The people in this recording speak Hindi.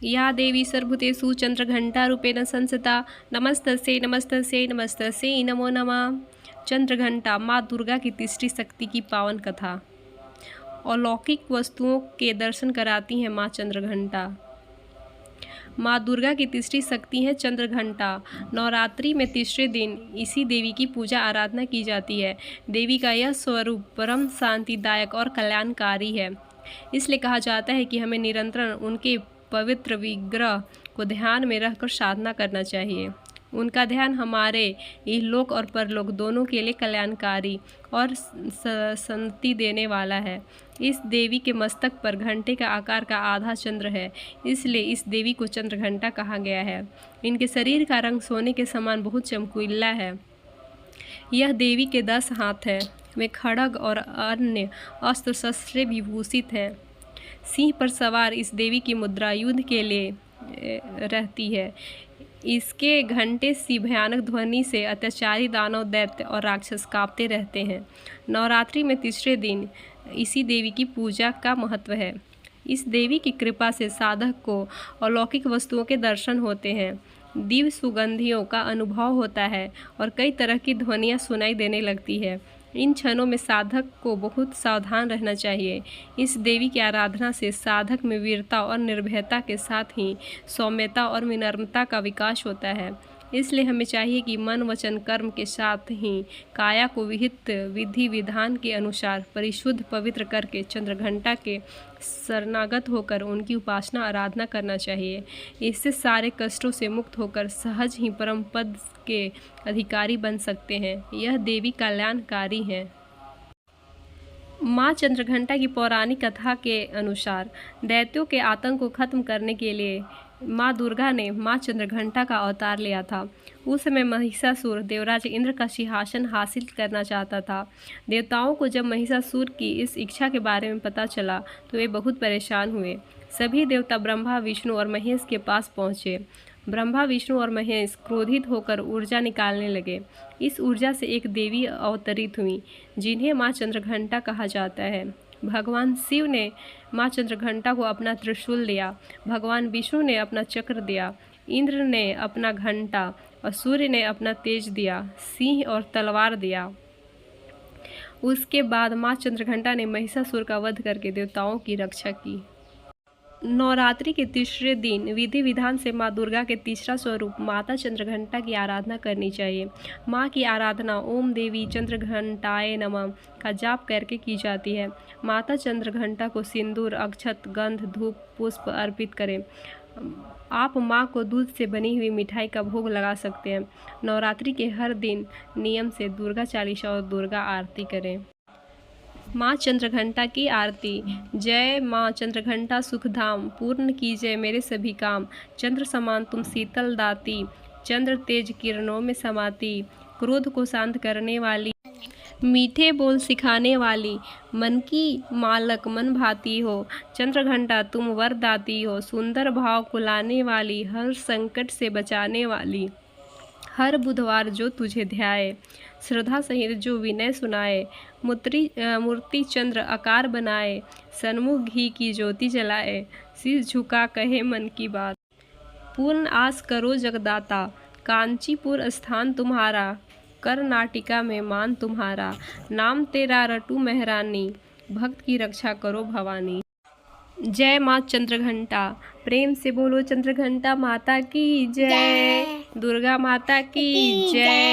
या देवी सर्वभूतेषु चंद्रघंटा रूपेण संस्थिता नमस्तस्यै नमस्तस्यै नमस्तस्यै नमो नमः। चंद्रघंटा माँ दुर्गा की तीसरी शक्ति की पावन कथा। अलौकिक वस्तुओं के दर्शन कराती है माँ चंद्रघंटा। माँ दुर्गा की तीसरी शक्ति है चंद्रघंटा। नवरात्रि में तीसरे दिन इसी देवी की पूजा आराधना की जाती है। देवी का यह स्वरूप परम शांतिदायक और कल्याणकारी है। इसलिए कहा जाता है कि हमें निरंतर उनके पवित्र विग्रह को ध्यान में रखकर साधना करना चाहिए। उनका ध्यान हमारे इहलोक और परलोक दोनों के लिए कल्याणकारी और शांति देने वाला है। इस देवी के मस्तक पर घंटे का आकार का आधा चंद्र है, इसलिए इस देवी को चंद्रघंटा कहा गया है। इनके शरीर का रंग सोने के समान बहुत चमकीला है। यह देवी के 10 हाथ हैं। वे खड्ग और अन्य अस्त्र शस्त्र विभूषित हैं। सिंह पर सवार इस देवी की मुद्रा युद्ध के लिए रहती है। इसके घंटे सी भयानक ध्वनि से अत्याचारी दानव, दैत्य और राक्षस कांपते रहते हैं। नवरात्रि में तीसरे दिन इसी देवी की पूजा का महत्व है। इस देवी की कृपा से साधक को अलौकिक वस्तुओं के दर्शन होते हैं, दिव्य सुगंधियों का अनुभव होता है और कई तरह की ध्वनियाँ सुनाई देने लगती है। इन क्षणों में साधक को बहुत सावधान रहना चाहिए। इस देवी की आराधना से साधक में वीरता और निर्भयता के साथ ही सौम्यता और विनम्रता का विकास होता है। इसलिए हमें चाहिए कि मन वचन कर्म के साथ ही काया को विहित विधि विधान के अनुसार परिशुद्ध पवित्र करके चंद्रघंटा के शरणागत होकर उनकी उपासना आराधना करना चाहिए। इससे सारे कष्टों से मुक्त होकर सहज ही परम पद के अधिकारी बन सकते हैं। यह देवी कल्याणकारी है। माँ चंद्रघंटा की पौराणिक कथा के अनुसार दैत्यों के आतंक को खत्म करने के लिए माँ दुर्गा ने माँ चंद्रघंटा का अवतार लिया था। उस समय महिषासुर देवराज इंद्र का सिंहासन हासिल करना चाहता था। देवताओं को जब महिषासुर की इस इच्छा के बारे में पता चला तो वे बहुत परेशान हुए। सभी देवता ब्रह्मा, विष्णु और महेश के पास पहुँचे। ब्रह्मा, विष्णु और महेश क्रोधित होकर ऊर्जा निकालने लगे। इस ऊर्जा से एक देवी अवतरित हुई जिन्हें माँ चंद्रघंटा कहा जाता है। भगवान शिव ने माँ चंद्रघंटा को अपना त्रिशूल दिया, भगवान विष्णु ने अपना चक्र दिया, इंद्र ने अपना घंटा और सूर्य ने अपना तेज दिया, सिंह और तलवार दिया। उसके बाद माँ चंद्रघंटा ने महिषासुर का वध करके देवताओं की रक्षा की। नवरात्रि के तीसरे दिन विधि विधान से माँ दुर्गा के तीसरा स्वरूप माता चंद्रघंटा की आराधना करनी चाहिए। माँ की आराधना ओम देवी चंद्रघंटाय नमः का जाप करके की जाती है। माता चंद्रघंटा को सिंदूर, अक्षत, गंध, धूप, पुष्प अर्पित करें। आप माँ को दूध से बनी हुई मिठाई का भोग लगा सकते हैं। नवरात्रि के हर दिन नियम से दुर्गा चालीसा और दुर्गा आरती करें। माँ चंद्रघंटा की आरती। जय माँ चंद्रघंटा सुखधाम, पूर्ण कीजिए मेरे सभी काम। चंद्र समान तुम शीतल दाती, चंद्र तेज किरणों में समाती। क्रोध को शांत करने वाली, मीठे बोल सिखाने वाली, मन की मालक मन भाती हो। चंद्रघंटा तुम वरदाती हो, सुंदर भाव को लाने वाली, हर संकट से बचाने वाली। हर बुधवार जो तुझे ध्याए, श्रद्धा सहित जो विनय सुनाए। मूर्ति चंद्र आकार बनाए, सन्मुख घी की ज्योति जलाए। सिर झुका कहे मन की बात, पूर्ण आस करो जगदाता। कांचीपुर स्थान तुम्हारा, कर्नाटिका में मान तुम्हारा। नाम तेरा रटू मेहरानी, भक्त की रक्षा करो भवानी। जय माँ चंद्रघंटा। प्रेम से बोलो चंद्रघंटा माता की जय, दुर्गा माता की जय।